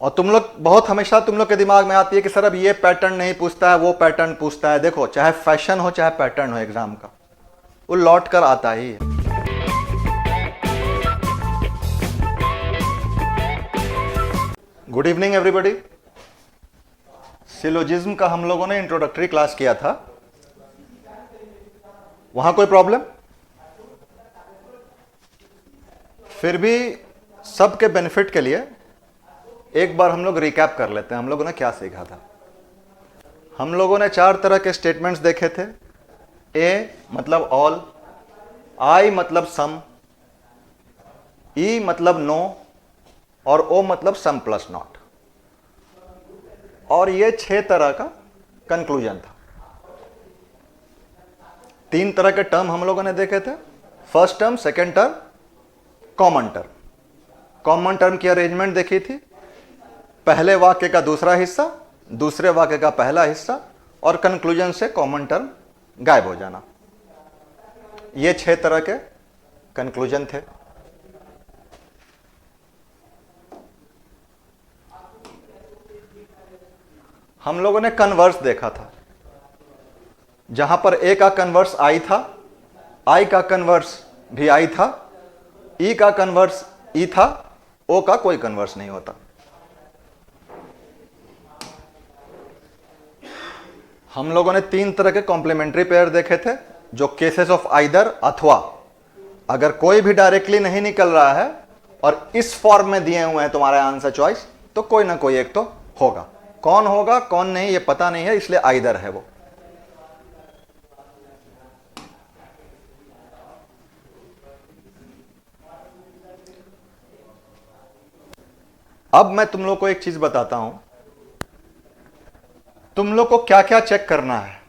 और तुम लोग बहुत हमेशा तुम लोग के दिमाग में आती है कि सर अब ये पैटर्न नहीं पूछता है, वो पैटर्न पूछता है। देखो, चाहे फैशन हो चाहे पैटर्न हो एग्जाम का, वो लौट कर आता ही है। Good evening everybody. सिलोजिज्म का हम लोगों ने इंट्रोडक्टरी क्लास किया था। वहां कोई प्रॉब्लम? फिर भी सबके बेनिफिट के लिए एक बार हम लोग रिकैप कर लेते हैं हम लोगों ने क्या सीखा था। हम लोगों ने 4 तरह के स्टेटमेंट्स देखे थे। ए मतलब ऑल, आई मतलब सम, ई मतलब नो और ओ मतलब सम प्लस नॉट। और ये 6 तरह का कंक्लूजन था। 3 तरह के टर्म हम लोगों ने देखे थे, first term, second term, common term. Common term की अरेंजमेंट देखी थी, पहले वाक्य का दूसरा हिस्सा, दूसरे वाक्य का पहला हिस्सा और कंक्लूजन से कॉमन टर्म गायब हो जाना। ये 6 तरह के कंक्लूजन थे। हम लोगों ने कन्वर्स देखा था, जहां पर ए का कन्वर्स आई था, आई का कन्वर्स भी आई था, ई का कन्वर्स ई था, ओ का कोई कन्वर्स नहीं होता। हम लोगों ने 3 तरह के कॉम्प्लीमेंट्री पेयर देखे थे, जो केसेस ऑफ आइदर अथवा, अगर कोई भी डायरेक्टली नहीं निकल रहा है और इस फॉर्म में दिए हुए हैं तुम्हारे आंसर चॉइस, तो कोई ना कोई एक तो होगा। कौन होगा कौन नहीं ये पता नहीं है, इसलिए आइदर है वो। अब मैं तुम लोग को एक चीज बताता हूं, तुम लोग को क्या क्या चेक करना है,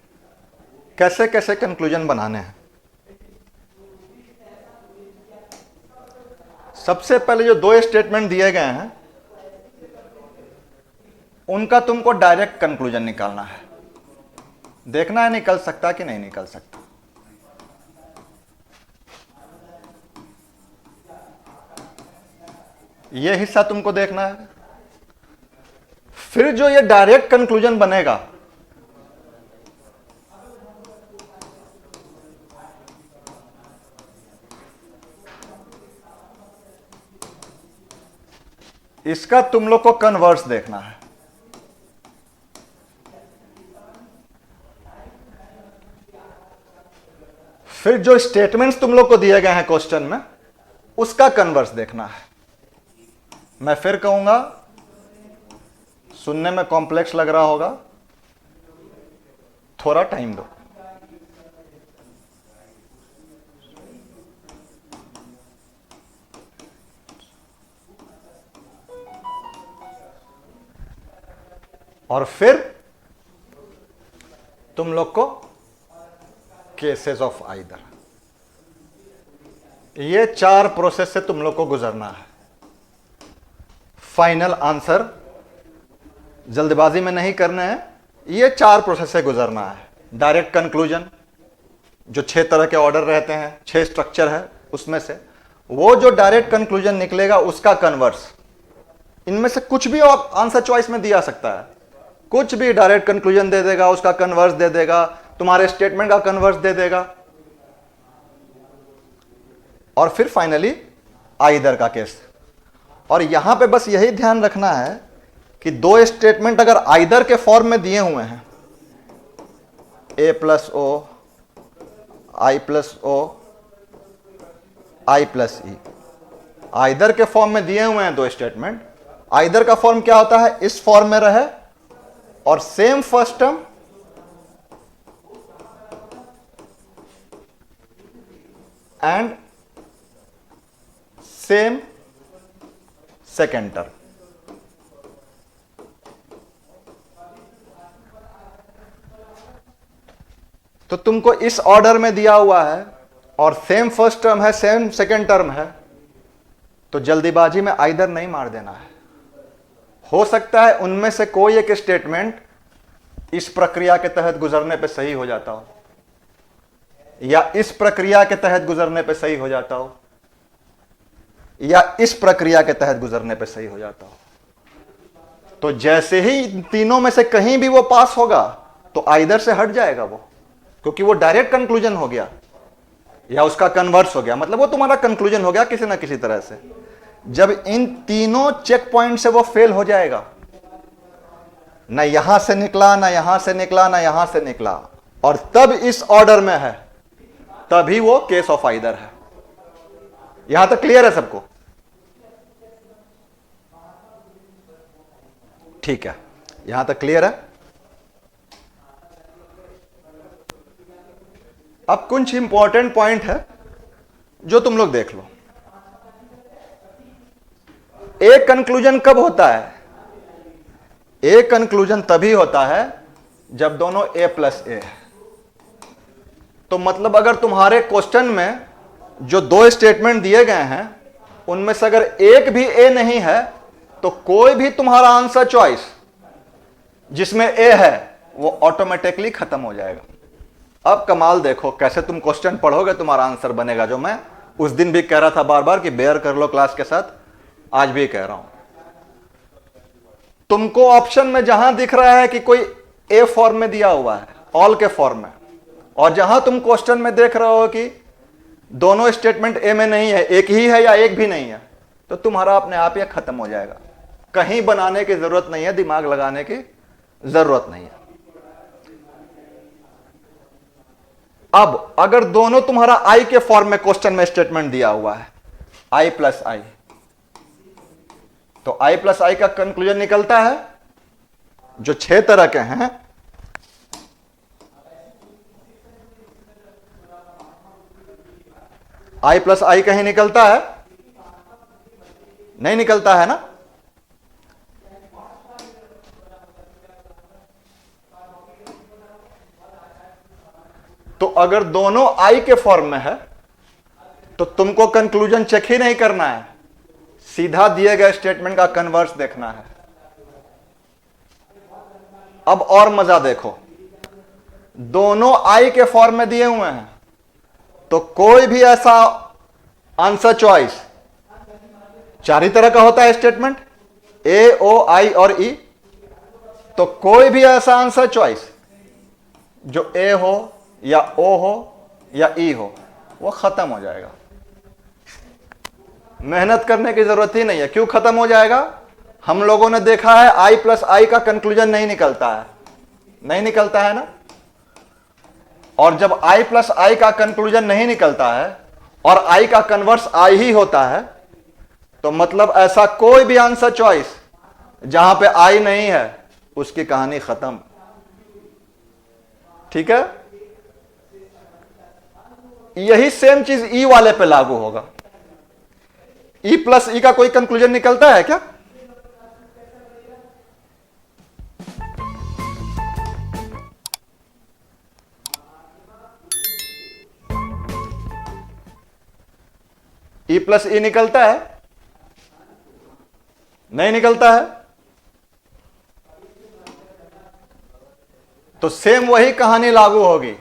कैसे कैसे कंक्लूजन बनाने हैं। सबसे पहले जो 2 स्टेटमेंट दिए गए हैं उनका तुमको डायरेक्ट कंक्लूजन निकालना है। देखना है निकल सकता कि नहीं निकल सकता। यह हिस्सा तुमको देखना है। फिर जो ये डायरेक्ट कंक्लूजन बनेगा, इसका तुम लोग को कन्वर्स देखना है। फिर जो स्टेटमेंट्स तुम लोग को दिए गए हैं क्वेश्चन में, उसका कन्वर्स देखना है। मैं फिर कहूंगा, सुनने में कॉम्प्लेक्स लग रहा होगा, थोड़ा टाइम दो। और फिर तुम लोग को केसेस ऑफ आइदर, ये 4 प्रोसेस से तुम लोग को गुजरना है। फाइनल आंसर जल्दबाजी में नहीं करना है, ये 4 प्रोसेस से गुजरना है। डायरेक्ट कंक्लूजन, जो 6 तरह के ऑर्डर रहते हैं, 6 स्ट्रक्चर है, उसमें से वो जो डायरेक्ट कंक्लूजन निकलेगा उसका कन्वर्स। इनमें से कुछ भी आंसर चॉइस में दिया सकता है, कुछ भी डायरेक्ट कंक्लूजन दे देगा, उसका कन्वर्स दे देगा, तुम्हारे स्टेटमेंट का कन्वर्स दे देगा। और फिर फाइनली आइदर का केस। और यहां पे बस यही ध्यान रखना है कि 2 स्टेटमेंट अगर आइदर के फॉर्म में दिए हुए हैं, ए प्लस ओ, आई प्लस ओ, आई प्लस ई, आइदर के फॉर्म में दिए हुए हैं 2 स्टेटमेंट। आइदर का फॉर्म क्या होता है, इस फॉर्म में रहे और same first term and same second term. तो तुमको इस ऑर्डर में दिया हुआ है और सेम फर्स्ट टर्म है, सेम सेकेंड टर्म है, तो जल्दीबाजी में आइदर नहीं मार देना है। हो सकता है उनमें से कोई एक स्टेटमेंट इस प्रक्रिया के तहत गुजरने पे सही हो जाता हो, या इस प्रक्रिया के तहत गुजरने पे सही हो जाता हो, या इस प्रक्रिया के तहत गुजरने पे सही हो जाता हो। तो जैसे ही इन तीनों में से कहीं भी वो पास होगा तो आइदर से हट जाएगा वो, क्योंकि वो डायरेक्ट कंक्लूजन हो गया या उसका कन्वर्स हो गया, मतलब वो तुम्हारा कंक्लूजन हो गया किसी ना किसी तरह से। जब इन तीनों चेक पॉइंट से वो फेल हो जाएगा, ना यहां से निकला, ना यहां से निकला, ना यहां से निकला, और तब इस ऑर्डर में है, तभी वो केस ऑफ आइदर है। यहां तक क्लियर है सबको? ठीक है, यहां तक क्लियर है। अब कुछ इंपॉर्टेंट पॉइंट है जो तुम लोग देख लो। एक कंक्लूजन कब होता है? एक कंक्लूजन तभी होता है जब दोनों ए प्लस ए है। तो मतलब अगर तुम्हारे क्वेश्चन में जो दो स्टेटमेंट दिए गए हैं उनमें से अगर एक भी ए नहीं है तो कोई भी तुम्हारा आंसर चॉइस जिसमें ए है वो ऑटोमेटिकली खत्म हो जाएगा। अब कमाल देखो कैसे तुम क्वेश्चन पढ़ोगे तुम्हारा आंसर बनेगा, जो मैं उस दिन भी कह रहा था बार बार कि बेयर कर लो क्लास के साथ, आज भी कह रहा हूं। तुमको ऑप्शन में जहां दिख रहा है कि कोई ए फॉर्म में दिया हुआ है, ऑल के फॉर्म में, और जहां तुम क्वेश्चन में देख रहे हो कि दोनों स्टेटमेंट ए में नहीं है, एक ही है या एक भी नहीं है, तो तुम्हारा अपने आप यह खत्म हो जाएगा। कहीं बनाने की जरूरत नहीं है, दिमाग लगाने की जरूरत नहीं है। अब अगर दोनों तुम्हारा आई के फॉर्म में क्वेश्चन में स्टेटमेंट दिया हुआ है, आई प्लस आई, तो आई प्लस आई का कंक्लूजन निकलता है जो 6 तरह के हैं, आई प्लस आई कहीं निकलता है? नहीं निकलता है ना। तो अगर दोनों आई के फॉर्म में है तो तुमको कंक्लूजन चेक ही नहीं करना है, सीधा दिए गए स्टेटमेंट का कन्वर्स देखना है। अब और मजा देखो, दोनों आई के फॉर्म में दिए हुए हैं तो कोई भी ऐसा आंसर चॉइस, 4 ही तरह का होता है स्टेटमेंट, ए, ओ, आई और ई, तो कोई भी ऐसा आंसर चॉइस जो ए हो या ओ हो या ई हो वो खत्म हो जाएगा। मेहनत करने की जरूरत ही नहीं है। क्यों खत्म हो जाएगा? हम लोगों ने देखा है आई प्लस आई का कंक्लूजन नहीं निकलता है, नहीं निकलता है ना। और जब आई प्लस आई का कंक्लूजन नहीं निकलता है और आई का कन्वर्स आई ही होता है, तो मतलब ऐसा कोई भी आंसर चॉइस जहां पे आई नहीं है उसकी कहानी खत्म। ठीक है, यही सेम चीज ई वाले पे लागू होगा। ई प्लस ई का कोई कंक्लूजन निकलता है क्या? ई प्लस ई निकलता है? नहीं निकलता है। तो सेम वही कहानी लागू होगी।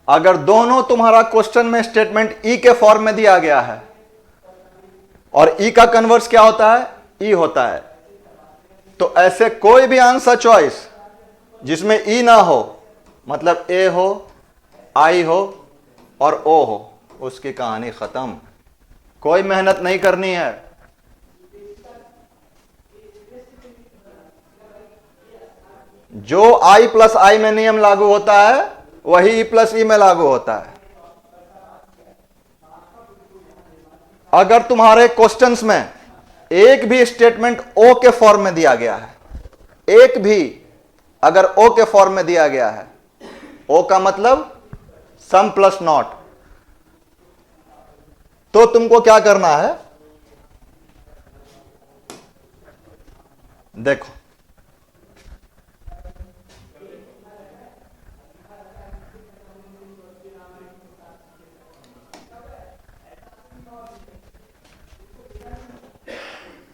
अगर दोनों तुम्हारा क्वेश्चन में स्टेटमेंट ई के फॉर्म में दिया गया है और ई का कन्वर्स क्या होता है? ई होता है, तो ऐसे कोई भी आंसर चॉइस जिसमें ई ना हो, मतलब ए हो, आई हो और ओ हो, उसकी कहानी खत्म। कोई मेहनत नहीं करनी है। जो आई प्लस आई में नियम लागू होता है वही ई प्लस ई में लागू होता है। अगर तुम्हारे क्वेश्चंस में एक भी स्टेटमेंट ओ के फॉर्म में दिया गया है, एक भी अगर ओ के फॉर्म में दिया गया है, ओ का मतलब सम प्लस नॉट, तो तुमको क्या करना है? देखो,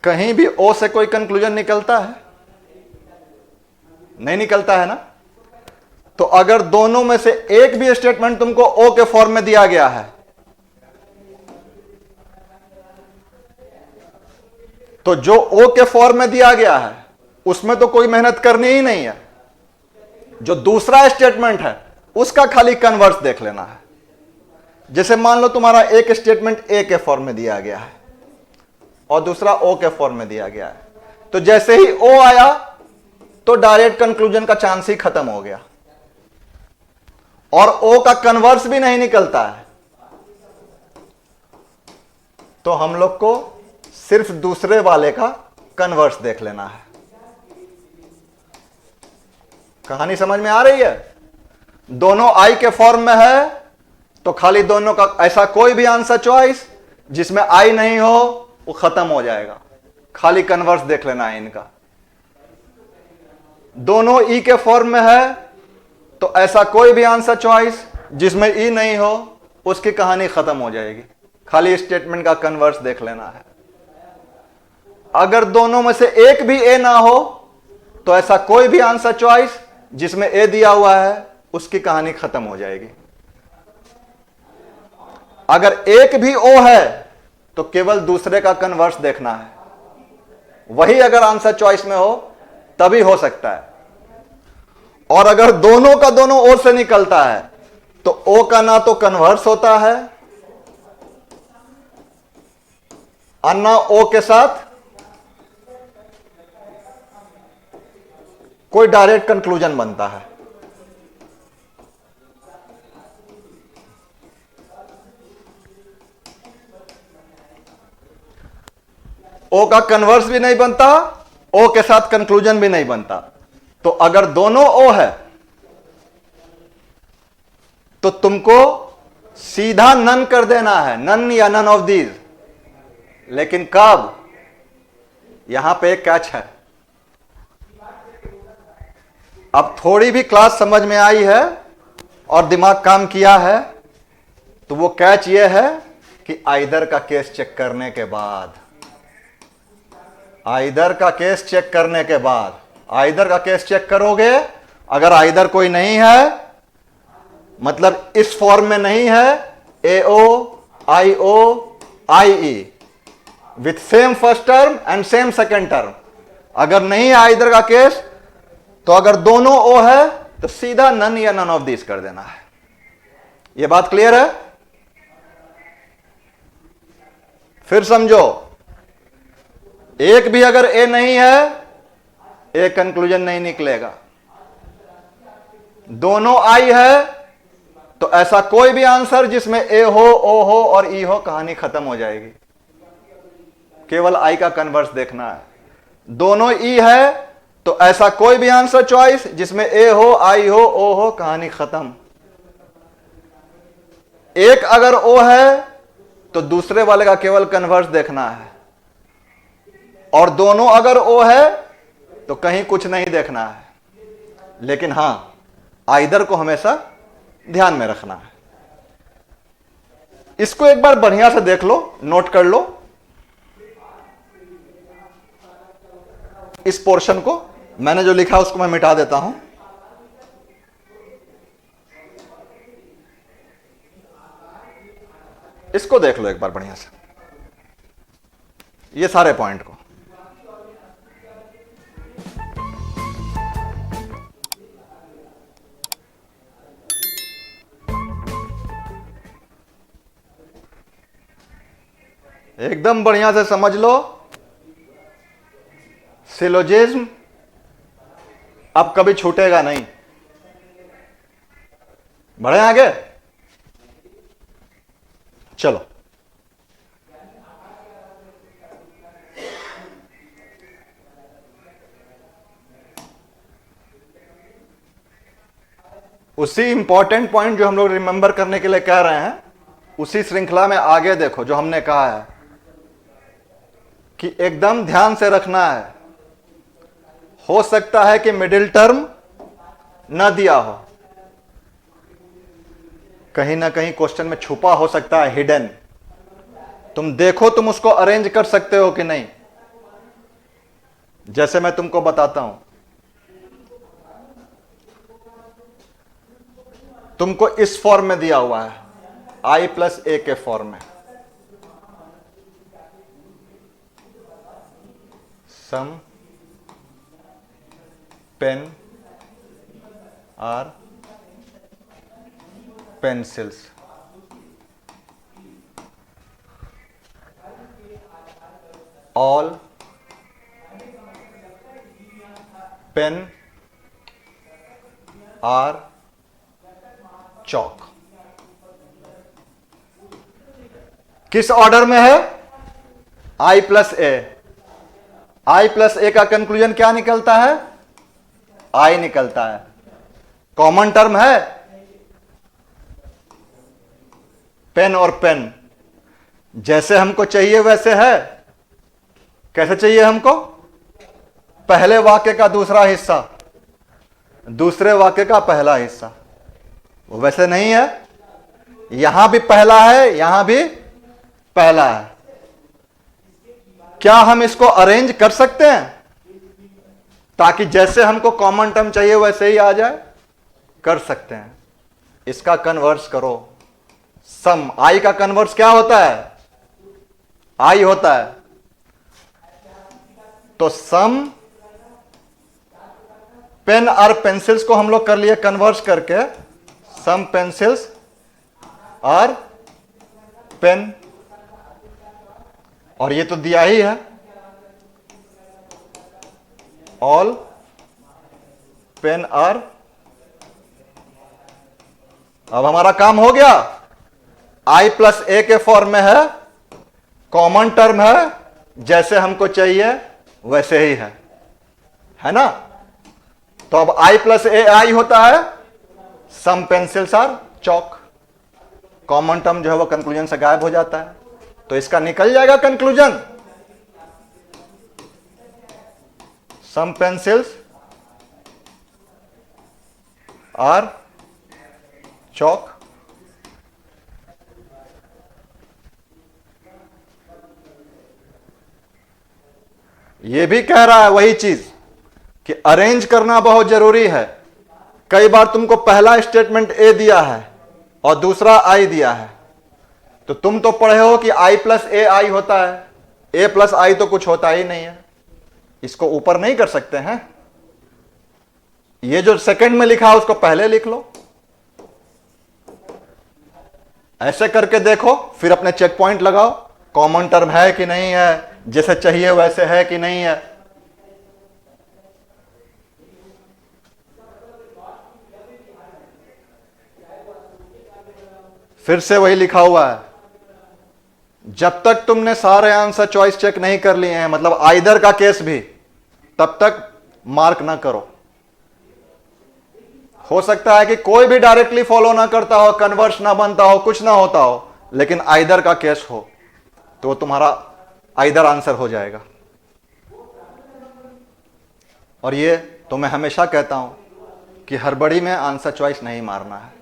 कहीं भी ओ से कोई कंक्लूजन निकलता है? नहीं निकलता है ना। तो अगर दोनों में से एक भी स्टेटमेंट तुमको ओ के फॉर्म में दिया गया है तो जो ओ के फॉर्म में दिया गया है उसमें तो कोई मेहनत करनी ही नहीं है। जो दूसरा स्टेटमेंट है उसका खाली कन्वर्स देख लेना है। जैसे मान लो तुम्हारा एक स्टेटमेंट ए के फॉर्म में दिया गया है और दूसरा ओ के फॉर्म में दिया गया है, तो जैसे ही ओ आया तो डायरेक्ट कंक्लूजन का चांस ही खत्म हो गया और ओ का कन्वर्स भी नहीं निकलता है। तो हम लोग को सिर्फ दूसरे वाले का कन्वर्स देख लेना है। कहानी समझ में आ रही है? दोनों आई के फॉर्म में है तो खाली दोनों का ऐसा कोई भी आंसर चॉइस जिसमें आई नहीं हो वो खत्म हो जाएगा, खाली कन्वर्स देख लेना है इनका। दोनों ई के फॉर्म में है तो ऐसा कोई भी आंसर चॉइस जिसमें ई नहीं हो उसकी कहानी खत्म हो जाएगी, खाली स्टेटमेंट का कन्वर्स देख लेना है। अगर दोनों में से एक भी ए ना हो तो ऐसा कोई भी आंसर चॉइस जिसमें ए दिया हुआ है उसकी कहानी खत्म हो जाएगी। अगर एक भी ओ है तो केवल दूसरे का कन्वर्स देखना है, वही अगर आंसर चॉइस में हो तभी हो सकता है। और अगर दोनों का दोनों ओ से निकलता है तो ओ का ना तो कन्वर्स होता है और ना ओ के साथ कोई डायरेक्ट कंक्लूजन बनता है। ओ का कन्वर्स भी नहीं बनता, ओ के साथ कंक्लूजन भी नहीं बनता। तो अगर दोनों ओ है तो तुमको सीधा नन कर देना है, नन या नन ऑफ दीज। लेकिन कब? यहां पे एक कैच है। अब थोड़ी भी क्लास समझ में आई है और दिमाग काम किया है तो वो कैच ये है कि आइदर का केस चेक करने के बाद, आइदर का केस चेक करने के बाद, आइदर का केस चेक करोगे, अगर आइदर कोई नहीं है मतलब इस फॉर्म में नहीं है, A O I E with same first term and same second term, अगर नहीं है आइदर का केस तो अगर दोनों ओ है तो सीधा नन या नन ऑफ दिस कर देना है। यह बात क्लियर है? फिर समझो, एक भी अगर ए नहीं है ए कंक्लूजन नहीं निकलेगा। दोनों आई है तो ऐसा कोई भी आंसर जिसमें ए हो, ओ हो और ई हो, कहानी खत्म हो जाएगी, केवल आई का कन्वर्स देखना है। दोनों ई है तो ऐसा कोई भी आंसर चॉइस जिसमें ए हो, आई हो, ओ हो, कहानी खत्म। एक अगर ओ है तो दूसरे वाले का केवल कन्वर्स देखना है और दोनों अगर ओ है तो कहीं कुछ नहीं देखना है। लेकिन हां, आइदर को हमेशा ध्यान में रखना है। इसको एक बार बढ़िया से देख लो, नोट कर लो इस पोर्शन को। मैंने जो लिखा उसको मैं मिटा देता हूं। इसको देख लो एक बार बढ़िया से, ये सारे पॉइंट को। एकदम बढ़िया से समझ लो। सिलोजिज्म अब कभी छूटेगा नहीं। बढ़े आगे, चलो। उसी इंपॉर्टेंट पॉइंट जो हम लोग रिमेंबर करने के लिए कह रहे हैं, उसी श्रृंखला में आगे देखो जो हमने कहा है कि एकदम ध्यान से रखना है। हो सकता है कि मिडिल टर्म न दिया हो, कहीं ना कहीं क्वेश्चन में छुपा हो सकता है, हिडन। तुम देखो तुम उसको अरेंज कर सकते हो कि नहीं। जैसे मैं तुमको बताता हूं, तुमको इस फॉर्म में दिया हुआ है, आई प्लस ए के फॉर्म में। Some pen are pencils. All pen are chalk. किस ऑर्डर में है? I plus A. I plus A का कंक्लूजन क्या निकलता है? I निकलता है। कॉमन टर्म है पेन और पेन। जैसे हमको चाहिए वैसे है। कैसे चाहिए हमको? पहले वाक्य का दूसरा हिस्सा, दूसरे वाक्य का पहला हिस्सा। वो वैसे नहीं है। यहां भी पहला है, यहां भी पहला है। क्या हम इसको अरेंज कर सकते हैं ताकि जैसे हमको कॉमन टर्म चाहिए वैसे ही आ जाए? कर सकते हैं। इसका कन्वर्स करो। सम आई का कन्वर्स क्या होता है? आई होता है। तो सम पेन और पेंसिल्स को हम लोग कर लिए कन्वर्स करके सम पेंसिल्स और पेन। और ये तो दिया ही है ऑल पेन आर। अब हमारा काम हो गया। आई प्लस ए के फॉर्म में है, कॉमन टर्म है, जैसे हमको चाहिए वैसे ही है ना? तो अब आई प्लस ए आई होता है some pencils are chalk. Common term जो है वो कंक्लूजन से गायब हो जाता है। तो इसका निकल जाएगा conclusion some pencils are chalk. ये भी कह रहा है वही चीज कि अरेंज करना बहुत जरूरी है। कई बार तुमको पहला स्टेटमेंट ए दिया है और दूसरा आई दिया है, तो तुम तो पढ़े हो कि आई प्लस ए आई होता है। ए प्लस आई तो कुछ होता ही नहीं है। इसको ऊपर नहीं कर सकते हैं। ये जो सेकंड में लिखा है उसको पहले लिख लो। ऐसे करके देखो, फिर अपने चेक पॉइंट लगाओ। कॉमन टर्म है कि नहीं है, जैसे चाहिए वैसे है कि नहीं है। फिर से वही लिखा हुआ है। जब तक तुमने सारे आंसर चॉइस चेक नहीं कर लिए हैं, मतलब आइदर का केस भी, तब तक मार्क ना करो। हो सकता है कि कोई भी डायरेक्टली फॉलो ना करता हो, कन्वर्स ना बनता हो, कुछ ना होता हो, लेकिन आइदर का केस हो तो तुम्हारा आइदर आंसर हो जाएगा। और ये तो मैं हमेशा कहता हूं कि हड़बड़ी में आंसर चॉइस नहीं मारना है।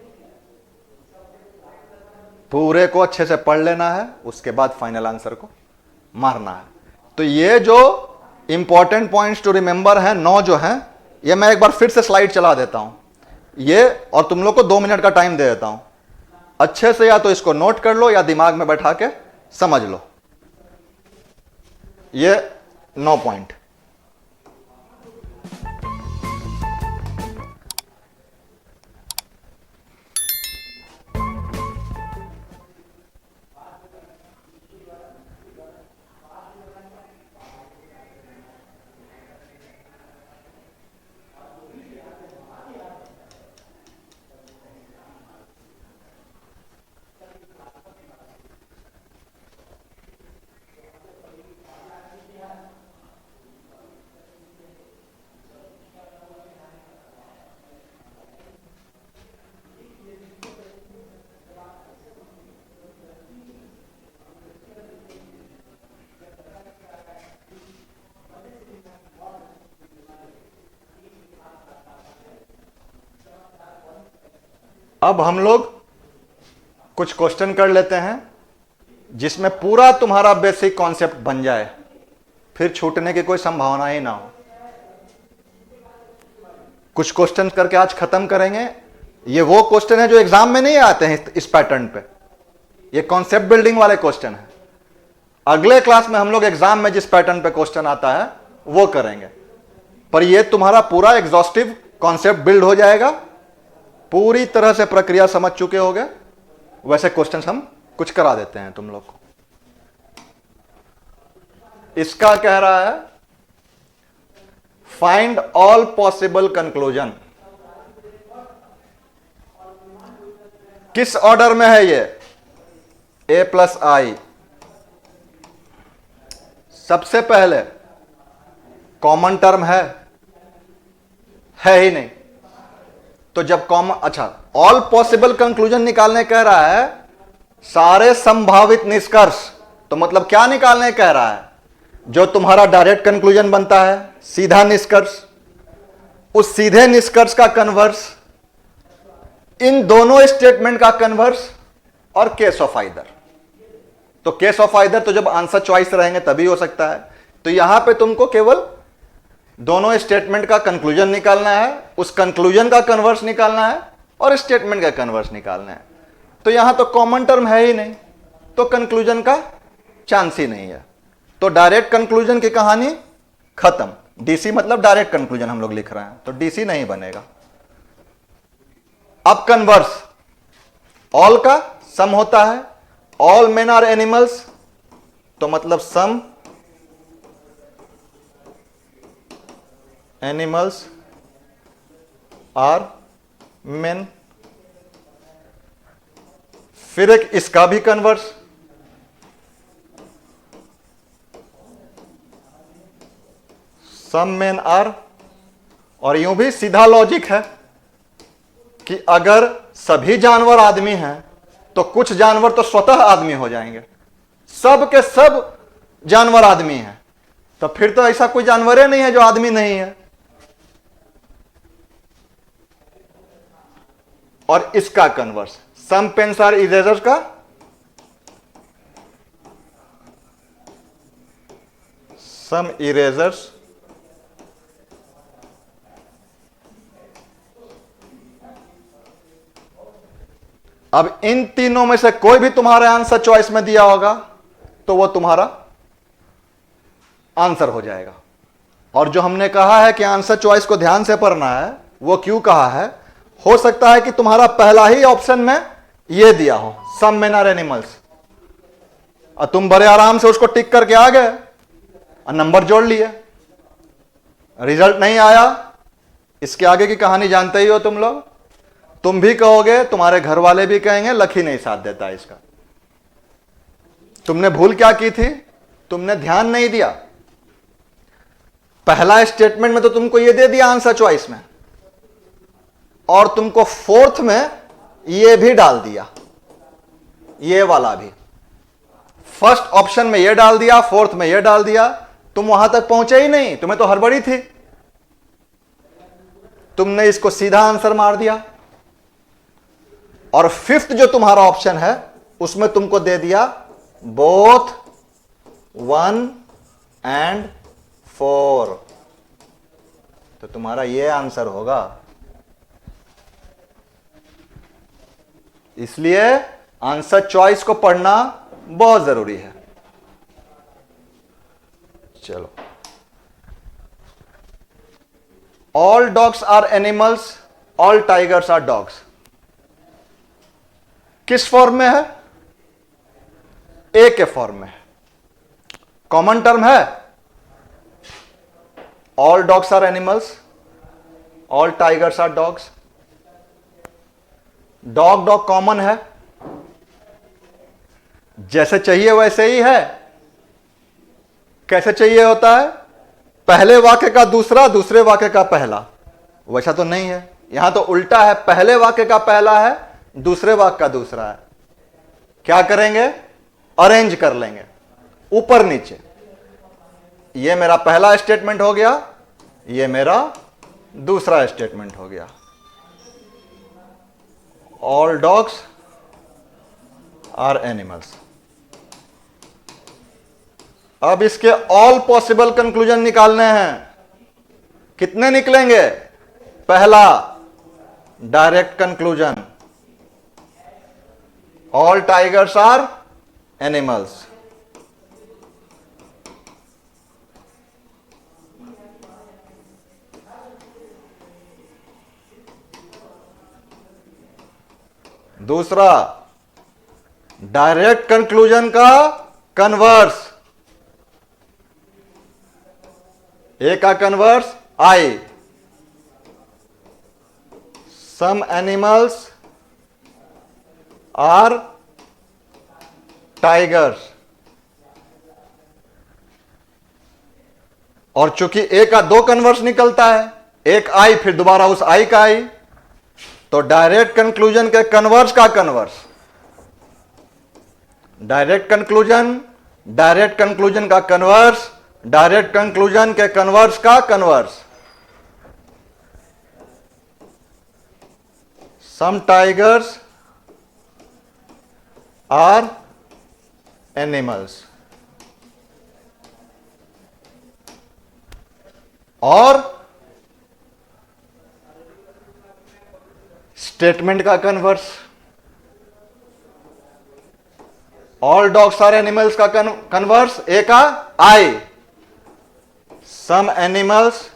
पूरे को अच्छे से पढ़ लेना है, उसके बाद फाइनल आंसर को मारना है। तो ये जो इंपॉर्टेंट पॉइंट्स टू रिमेंबर है 9 जो हैं, ये मैं एक बार फिर से स्लाइड चला देता हूं ये, और तुम लोग को 2 मिनट का टाइम दे देता हूं। अच्छे से या तो इसको नोट कर लो या दिमाग में बैठा के समझ लो। ये 9 पॉइंट। अब हम लोग कुछ क्वेश्चन कर लेते हैं जिसमें पूरा तुम्हारा बेसिक कॉन्सेप्ट बन जाए, फिर छूटने की कोई संभावना ही ना हो। कुछ क्वेश्चन करके आज खत्म करेंगे। ये वो क्वेश्चन है जो एग्जाम में नहीं आते हैं इस पैटर्न पे। ये कॉन्सेप्ट बिल्डिंग वाले क्वेश्चन है। अगले क्लास में हम लोग एग्जाम में जिस पैटर्न पे क्वेश्चन आता है वो करेंगे। पर ये तुम्हारा पूरा एग्जॉस्टिव कॉन्सेप्ट बिल्ड हो जाएगा, पूरी तरह से प्रक्रिया समझ चुके होगे। वैसे क्वेश्चंस हम कुछ करा देते हैं तुम लोग को। इसका कह रहा है फाइंड ऑल पॉसिबल कंक्लूजन। किस ऑर्डर में है ये? a प्लस आई। सबसे पहले कॉमन टर्म है ही नहीं, तो जब कॉमन, अच्छा, ऑल पॉसिबल कंक्लूजन निकालने कह रहा है, सारे संभावित निष्कर्ष। तो मतलब क्या निकालने कह रहा है? जो तुम्हारा डायरेक्ट कंक्लूजन बनता है, सीधा निष्कर्ष, उस सीधे निष्कर्ष का कन्वर्स, इन दोनों स्टेटमेंट का कन्वर्स, और केस ऑफ आइदर। तो केस ऑफ आइदर तो जब आंसर चॉइस रहेंगे तभी हो सकता है। तो यहां पे तुमको केवल दोनों स्टेटमेंट का कंक्लूजन निकालना है, उस कंक्लूजन का कन्वर्स निकालना है, और स्टेटमेंट का कन्वर्स निकालना है। तो यहां तो कॉमन टर्म है ही नहीं, तो कंक्लूजन का चांस ही नहीं है। तो डायरेक्ट कंक्लूजन की कहानी खत्म। डीसी मतलब डायरेक्ट कंक्लूजन हम लोग लिख रहे हैं, तो डीसी नहीं बनेगा। अब कन्वर्स, ऑल का सम होता है, ऑल मेन आर एनिमल्स, तो मतलब सम एनिमल्स आर मेन। फिर एक इसका भी कन्वर्स, सम मेन आर। और यूं भी सीधा लॉजिक है कि अगर सभी जानवर आदमी हैं तो कुछ जानवर तो स्वतः आदमी हो जाएंगे। सब के सब जानवर आदमी हैं, तो फिर तो ऐसा कोई जानवर ही नहीं है जो आदमी नहीं है। और इसका converse, some pens are erasers का सम इरेजर्स अब इन तीनों में से कोई भी तुम्हारे आंसर चॉइस में दिया होगा तो वो तुम्हारा आंसर हो जाएगा। और जो हमने कहा है कि आंसर चॉइस को ध्यान से पढ़ना है, वो क्यों कहा है? हो सकता है कि तुम्हारा पहला ही ऑप्शन में ये दिया हो, सम मेन आर एनिमल्स, और तुम बड़े आराम से उसको टिक करके आ गए और नंबर जोड़ लिए, रिजल्ट नहीं आया। इसके आगे की कहानी जानते ही हो तुम लोग। तुम भी कहोगे, तुम्हारे घर वाले भी कहेंगे, लकी नहीं साथ देता इसका। तुमने भूल क्या की थी? तुमने ध्यान नहीं दिया। पहला स्टेटमेंट में तो तुमको ये दे दिया आंसर चॉइस में, और तुमको फोर्थ में ये भी डाल दिया, ये वाला भी। फर्स्ट ऑप्शन में ये डाल दिया, फोर्थ में ये डाल दिया। तुम वहां तक पहुंचे ही नहीं, तुम्हें तो हड़बड़ी थी, तुमने इसको सीधा आंसर मार दिया। और फिफ्थ जो तुम्हारा ऑप्शन है उसमें तुमको दे दिया बोथ 1 and 4, तो तुम्हारा ये आंसर होगा। इसलिए आंसर चॉइस को पढ़ना बहुत जरूरी है। चलो, all dogs are animals, all tigers are dogs किस फॉर्म में है? ए के फॉर्म में है। कॉमन टर्म है, all dogs are animals, all tigers are dogs. Dog dog common है, जैसे चाहिए वैसे ही है। कैसे चाहिए होता है? पहले वाक्य का दूसरा, दूसरे वाक्य का पहला। वैसा तो नहीं है, यहां तो उल्टा है, पहले वाक्य का पहला है, दूसरे वाक्य का दूसरा है। क्या करेंगे? अरेंज कर लेंगे ऊपर नीचे। ये मेरा पहला स्टेटमेंट हो गया, ये मेरा दूसरा स्टेटमेंट हो गया। All dogs are animals. अब इसके ऑल पॉसिबल कंक्लूजन निकालने हैं। कितने निकलेंगे? पहला, direct conclusion, all tigers are animals. दूसरा डायरेक्ट कंक्लूजन का कन्वर्स, ए का converse I. Some animals are tigers. और चूंकि ए का दो कन्वर्स निकलता है, एक आई फिर दोबारा उस आई का आई, तो डायरेक्ट कंक्लूजन के कन्वर्स का कन्वर्स, डायरेक्ट कंक्लूजन का कन्वर्स, डायरेक्ट कंक्लूजन के कन्वर्स का converse. Some tigers are animals. और स्टेटमेंट का converse, all dogs are animals का कन्वर्स, ए का I. Some animals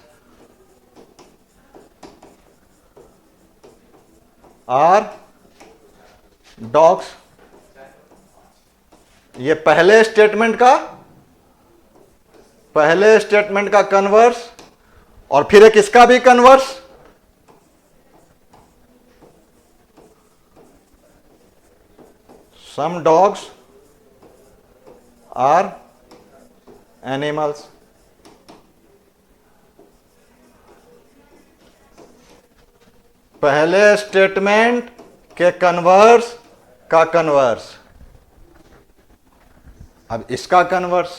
are dogs. ये पहले स्टेटमेंट का कन्वर्स, और फिर एक इसका भी converse. Some dogs are animals. पहले स्टेटमेंट के कन्वर्स का कन्वर्स। अब इसका converse,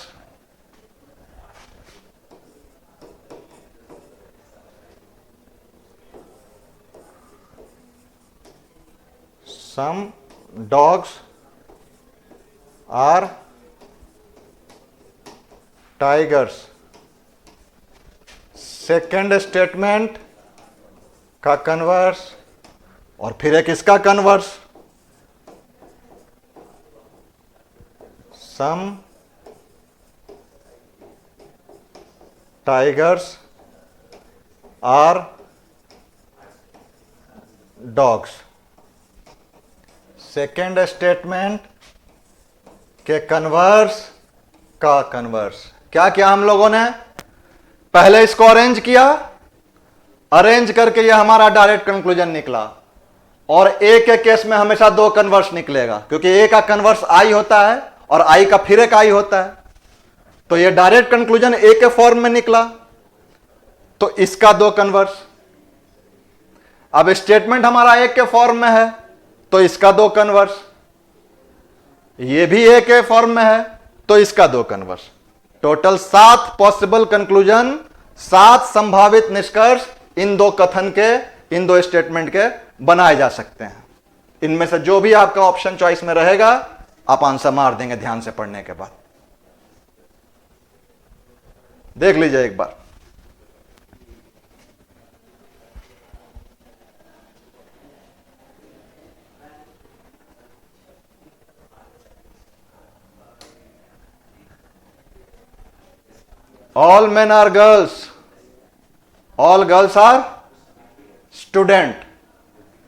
some dogs are tigers. Second statement का कन्वर्स, और फिर एक इसका converse. Some tigers are dogs. Second statement के कन्वर्स का कन्वर्स। क्या किया हम लोगों ने? पहले इसको अरेंज किया, अरेंज करके यह हमारा डायरेक्ट कंक्लूजन निकला। और ए के केस में हमेशा दो कन्वर्स निकलेगा, क्योंकि ए का कन्वर्स आई होता है और आई का फिर एक आई होता है। तो यह डायरेक्ट कंक्लूजन ए के फॉर्म में निकला, तो इसका दो कन्वर्स। अब स्टेटमेंट हमारा ए के फॉर्म में है, तो इसका दो कन्वर्स। ये भी ए के फॉर्म में है, तो इसका दो कन्वर्स। टोटल 7 पॉसिबल कंक्लूजन, 7 संभावित निष्कर्ष इन दो कथन के, इन दो स्टेटमेंट के बनाए जा सकते हैं। इनमें से जो भी आपका ऑप्शन चॉइस में रहेगा, आप आंसर मार देंगे ध्यान से पढ़ने के बाद। देख लीजिए एक बार। All men are girls, all girls are student।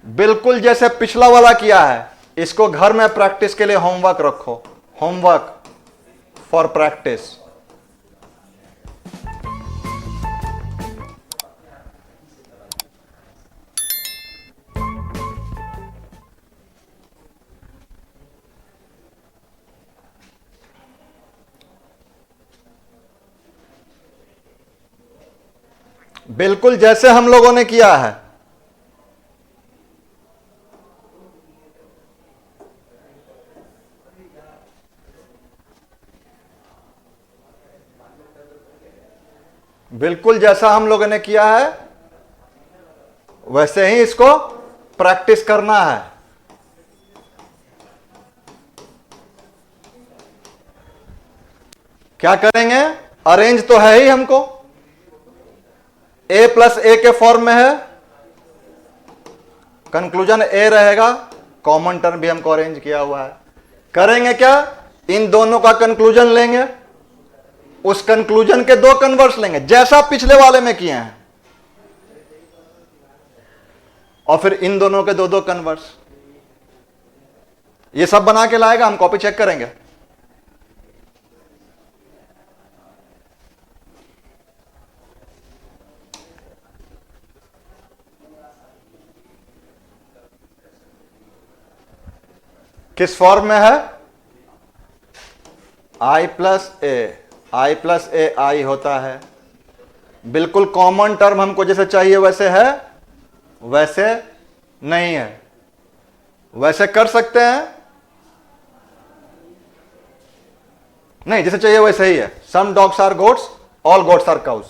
बिल्कुल जैसे पिछला वाला किया है, इसको घर में प्रैक्टिस के लिए होमवर्क रखो, होमवर्क फॉर प्रैक्टिस। बिल्कुल जैसे हम लोगों ने किया है। बिल्कुल जैसा हम लोगों ने किया है वैसे ही इसको प्रैक्टिस करना है। क्या करेंगे? अरेंज तो है ही हमको, ए प्लस ए के फॉर्म में है, कंक्लूजन ए रहेगा, कॉमन टर्म भी हमको अरेंज किया हुआ है। करेंगे क्या? इन दोनों का कंक्लूजन लेंगे, उस कंक्लूजन के दो कन्वर्स लेंगे जैसा पिछले वाले में किए हैं, और फिर इन दोनों के दो दो कन्वर्स। ये सब बना के लाएगा, हम कॉपी चेक करेंगे। किस फॉर्म में है? i प्लस ए आई होता है। बिल्कुल कॉमन टर्म हमको जैसे चाहिए वैसे है, वैसे नहीं है। वैसे कर सकते हैं? नहीं, जैसे चाहिए वैसे ही है। Some dogs are goats, all goats are cows.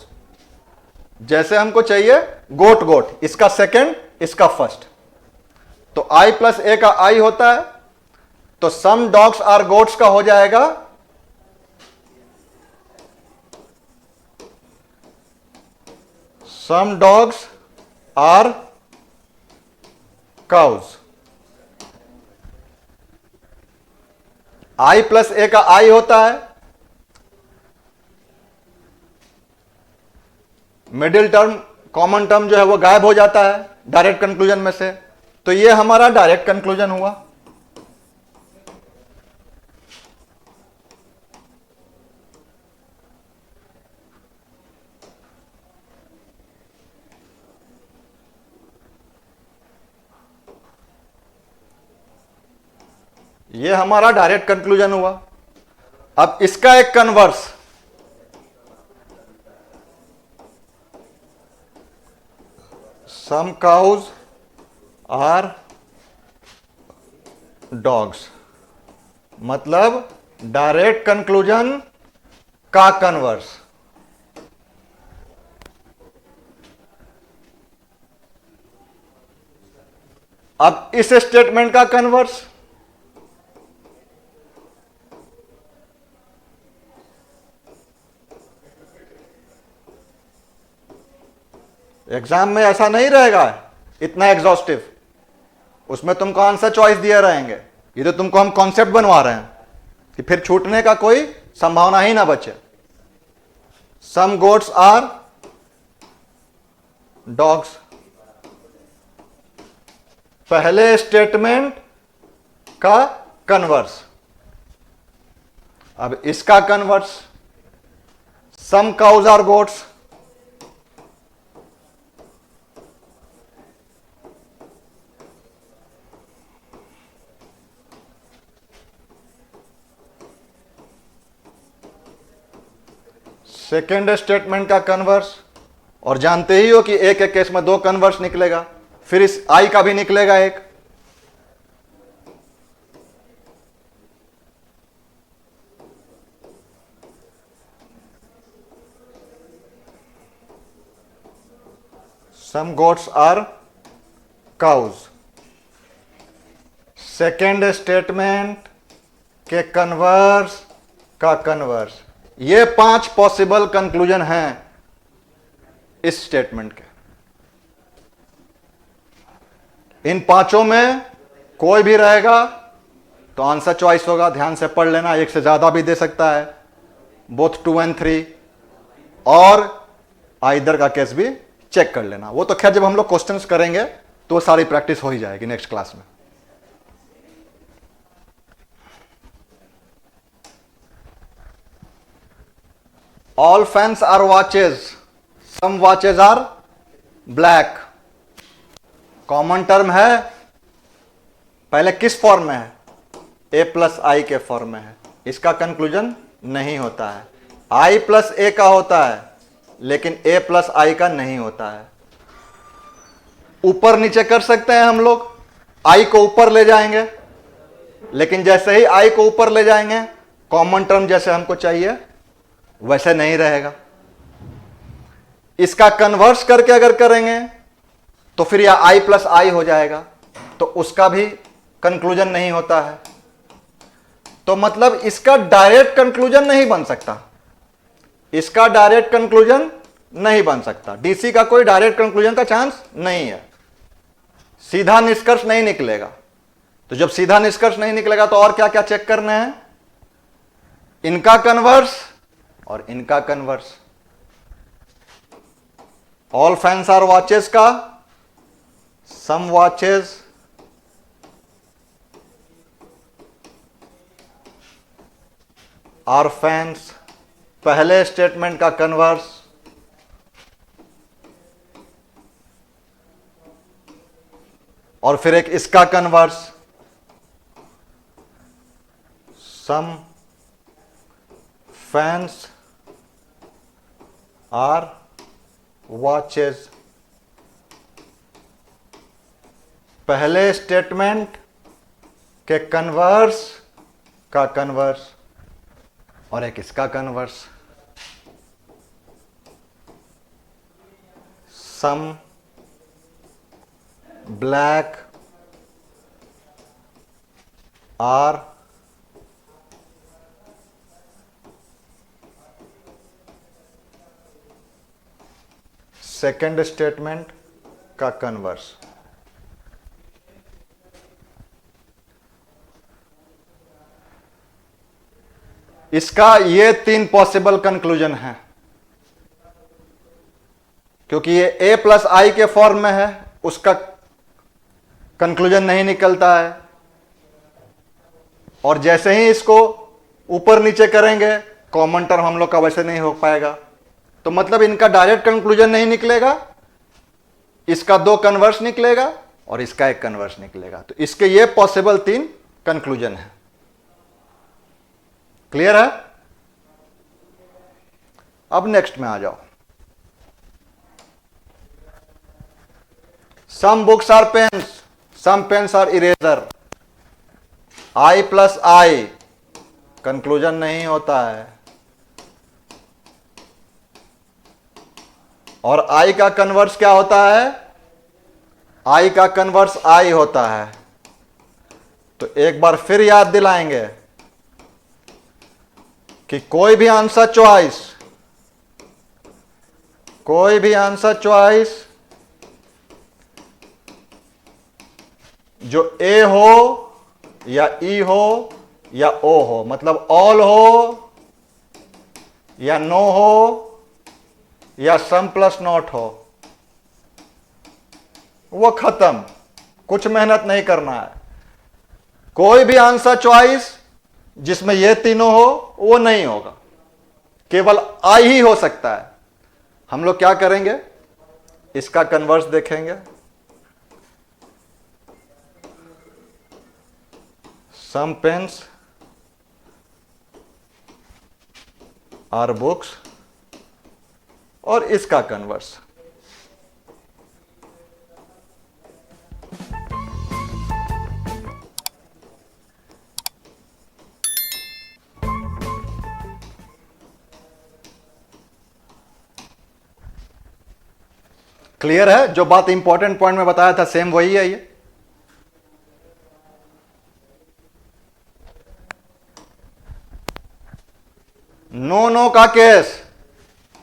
जैसे हमको चाहिए गोट गोट, इसका सेकंड, इसका फर्स्ट। तो i प्लस ए का i होता है, तो सम डॉग्स आर गोट्स का हो जाएगा some dogs are cows. i plus A का i होता है, मिडिल टर्म कॉमन टर्म जो है वो गायब हो जाता है डायरेक्ट कंक्लूजन में से। तो ये हमारा डायरेक्ट कंक्लूजन हुआ। ये हमारा डायरेक्ट कंक्लूजन हुआ। अब इसका एक converse, some cows are dogs, मतलब डायरेक्ट कंक्लूजन का कन्वर्स। अब इस स्टेटमेंट का कन्वर्स, एग्जाम में ऐसा नहीं रहेगा इतना एग्जॉस्टिव, उसमें तुमको आंसर चॉइस दिए रहेंगे। ये तो तुमको हम कॉन्सेप्ट बनवा रहे हैं कि फिर छूटने का कोई संभावना ही ना बचे। सम गोट्स आर डॉग्स, पहले स्टेटमेंट का कन्वर्स। अब इसका converse, some cows are goats, second statement का कन्वर्स। और जानते ही हो कि एक एक केस में दो कन्वर्स निकलेगा, फिर इस आई का भी निकलेगा एक। Some goats are cows, second statement के कन्वर्स का कन्वर्स। ये 5 पॉसिबल कंक्लूजन हैं इस स्टेटमेंट के। इन पांचों में कोई भी रहेगा तो आंसर चॉइस होगा। ध्यान से पढ़ लेना, एक से ज्यादा भी दे सकता है, बोथ 2 and 3, और आइदर का केस भी चेक कर लेना। वो तो खैर जब हम लोग क्वेश्चंस करेंगे तो सारी प्रैक्टिस हो ही जाएगी नेक्स्ट क्लास में। All fans are watches, some watches are black। Common term है, पहले किस फॉर्म में है? a प्लस आई के फॉर्म में है। इसका कंक्लूजन नहीं होता है। i प्लस ए का होता है, लेकिन a प्लस आई का नहीं होता है। ऊपर नीचे कर सकते हैं हम लोग, i को ऊपर ले जाएंगे, लेकिन जैसे ही i को ऊपर ले जाएंगे कॉमन टर्म जैसे हमको चाहिए वैसे नहीं रहेगा। इसका कन्वर्स करके अगर करेंगे तो फिर यह i प्लस आई हो जाएगा, तो उसका भी कंक्लूजन नहीं होता है। तो मतलब इसका डायरेक्ट कंक्लूजन नहीं बन सकता, इसका डायरेक्ट कंक्लूजन नहीं बन सकता। डीसी का कोई डायरेक्ट कंक्लूजन का चांस नहीं है, सीधा निष्कर्ष नहीं निकलेगा। तो जब सीधा निष्कर्ष नहीं निकलेगा तो और क्या क्या चेक करने हैं? इनका कन्वर्स और इनका converse. All fans are watches का सम वॉचेस आर फैंस, पहले स्टेटमेंट का कन्वर्स, और फिर एक इसका converse, some fans are watches. पहले स्टेटमेंट के कन्वर्स का कन्वर्स और एक इसका converse, some black are second statement का कन्वर्स। इसका ये 3 पॉसिबल कंक्लूजन है, क्योंकि ये a प्लस आई के फॉर्म में है, उसका कंक्लूजन नहीं निकलता है, और जैसे ही इसको ऊपर नीचे करेंगे कॉमन टर्म हम लोग का वैसे नहीं हो पाएगा, तो मतलब इनका डायरेक्ट कंक्लूजन नहीं निकलेगा, इसका 2 कन्वर्स निकलेगा और इसका 1 कन्वर्स निकलेगा। तो इसके ये पॉसिबल 3 कंक्लूजन है। क्लियर है? अब नेक्स्ट में आ जाओ। Some books are pens, some pens are eraser. I plus I conclusion नहीं होता है, और आई का कन्वर्स क्या होता है? आई का कन्वर्स आई होता है। तो एक बार फिर याद दिलाएंगे कि कोई भी आंसर चॉइस जो ए हो या ई हो या ओ हो, मतलब ऑल हो या नो हो या सम प्लस नॉट हो, वो खत्म, कुछ मेहनत नहीं करना है। कोई भी आंसर चॉइस जिसमें ये तीनों हो वो नहीं होगा, केवल आई ही हो सकता है। हम लोग क्या करेंगे? इसका कन्वर्स देखेंगे, सम पेन्स आर बुक्स, और इसका कन्वर्स। क्लियर है? जो बात इंपॉर्टेंट पॉइंट में बताया था सेम वही है ये। नो का केस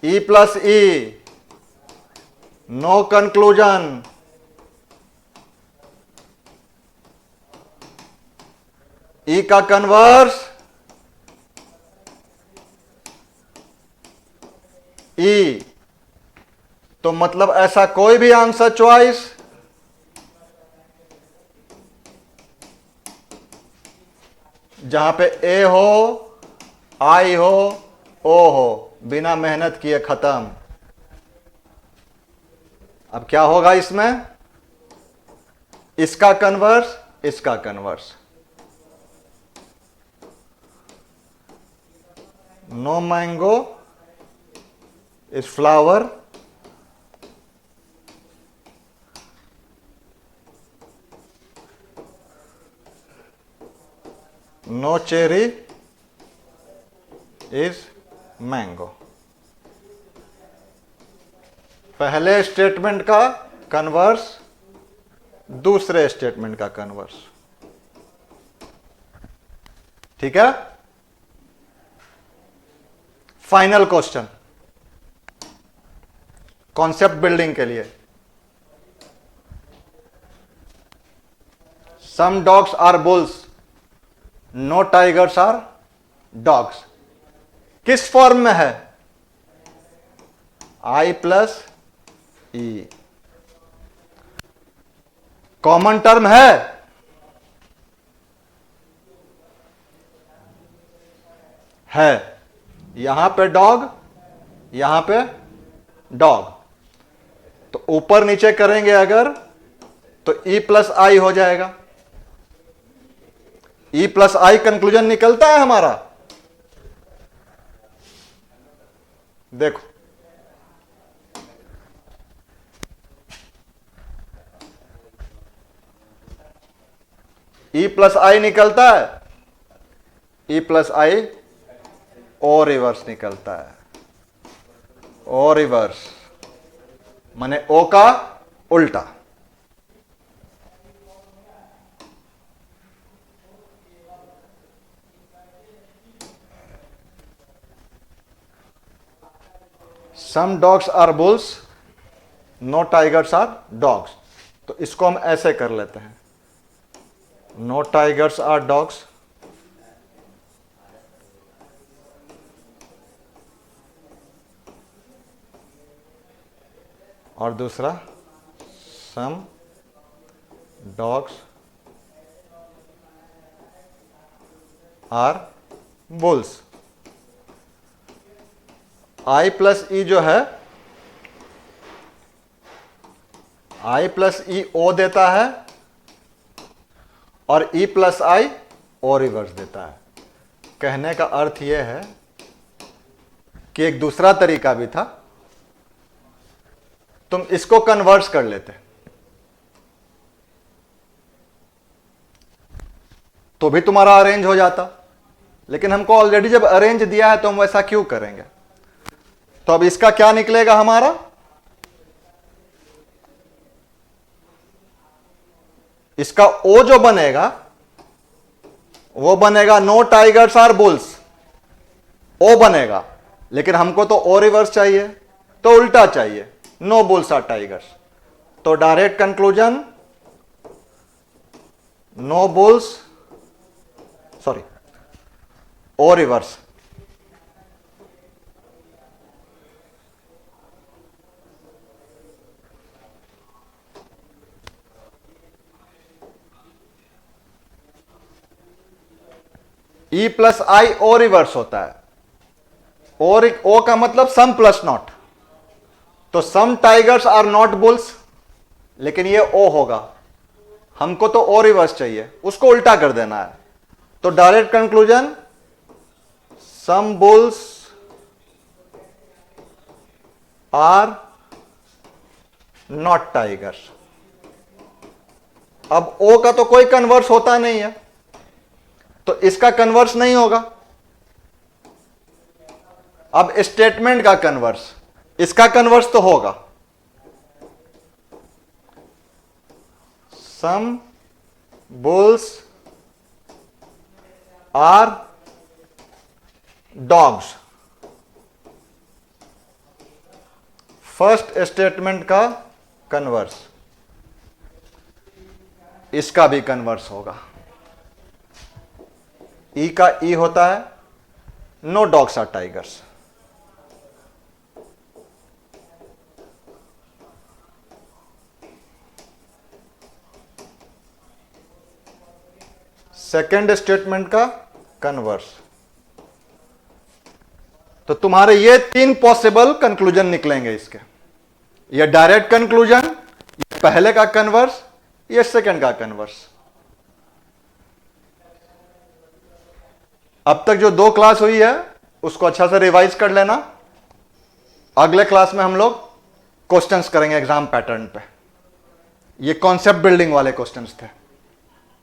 ई प्लस ई, नो कंक्लूजन। ई का कन्वर्स ई, तो मतलब ऐसा कोई भी आंसर चॉइस जहां पे ए हो, आई हो, ओ हो, बिना मेहनत किए खत्म। अब क्या होगा इसमें? इसका कन्वर्स, इसका converse. No mango is flower, no cherry is mango. पहले स्टेटमेंट का कन्वर्स, दूसरे स्टेटमेंट का कन्वर्स। ठीक है? फाइनल क्वेश्चन कॉन्सेप्ट बिल्डिंग के लिए। Some dogs are bulls, no tigers are dogs. किस फॉर्म में है? I plus E. Common term है? है, यहां पे डॉग, यहां पे डॉग, तो ऊपर नीचे करेंगे अगर तो E प्लस आई हो जाएगा। E प्लस आई कंक्लूजन निकलता है हमारा। देखो E प्लस आई निकलता है, E plus I O reverse निकलता है, ओ रिवर्स माने O का उल्टा। Some dogs are bulls, no tigers are dogs, तो इसको हम ऐसे कर लेते हैं, नो टाइगर्स आर डॉग्स, और दूसरा some dogs are bulls. I plus E जो है, आई प्लस ई ओ देता है और E plus I O reverse देता है। कहने का अर्थ यह है कि एक दूसरा तरीका भी था, तुम इसको कन्वर्स कर लेते तो भी तुम्हारा अरेंज हो जाता, लेकिन हमको ऑलरेडी जब अरेंज दिया है तो हम वैसा क्यों करेंगे। तो अब इसका क्या निकलेगा हमारा, इसका ओ जो बनेगा वो बनेगा नो टाइगर्स आर बुल्स, ओ बनेगा, लेकिन हमको तो ओ रिवर्स चाहिए, तो उल्टा चाहिए, नो बुल्स आर टाइगर्स। तो direct conclusion no bulls, sorry O reverse. E plus I O reverse होता है, और ओ का मतलब सम प्लस नॉट, तो सम टाइगर्स आर नॉट बुल्स, लेकिन ये ओ होगा, हमको तो ओ रिवर्स चाहिए, उसको उल्टा कर देना है। तो direct conclusion some bulls are not tigers. अब ओ का तो कोई कन्वर्स होता नहीं है, तो इसका कन्वर्स नहीं होगा। अब स्टेटमेंट का कन्वर्स, इसका कन्वर्स तो होगा, some bulls are dogs. First statement का कन्वर्स, इसका भी कन्वर्स होगा। ई का ई होता है no dogs are tigers, second statement का कन्वर्स। तो तुम्हारे ये तीन पॉसिबल कंक्लूजन निकलेंगे इसके, ये डायरेक्ट कंक्लूजन, ये पहले का कन्वर्स, ये सेकेंड का कन्वर्स। अब तक जो दो क्लास हुई है उसको अच्छा से रिवाइज कर लेना। अगले क्लास में हम लोग क्वेश्चंस करेंगे एग्जाम पैटर्न पे, ये कॉन्सेप्ट बिल्डिंग वाले क्वेश्चंस थे।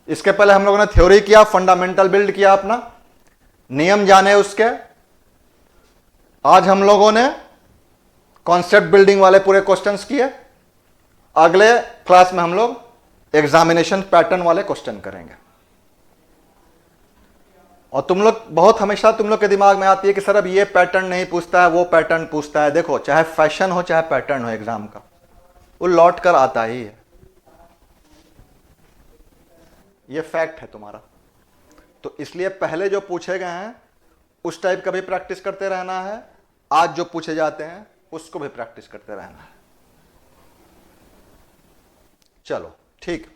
इसके पहले हम लोगों ने थ्योरी किया, फंडामेंटल बिल्ड किया, अपना नियम जाने उसके। आज हम लोगों ने कॉन्सेप्ट बिल्डिंग वाले पूरे क्वेश्चंस किए। अगले क्लास में हम लोग एग्जामिनेशन पैटर्न वाले क्वेश्चन करेंगे। और तुम लोग बहुत हमेशा तुम लोग के दिमाग में आती है कि सर अब ये पैटर्न नहीं पूछता है, वो पैटर्न पूछता है। देखो, चाहे फैशन हो चाहे पैटर्न हो एग्जाम का, वो लौट कर आता ही है, ये फैक्ट है तुम्हारा। तो इसलिए पहले जो पूछे गए हैं उस टाइप का भी प्रैक्टिस करते रहना है, आज जो पूछे जाते हैं उसको भी प्रैक्टिस करते रहना है। चलो ठीक।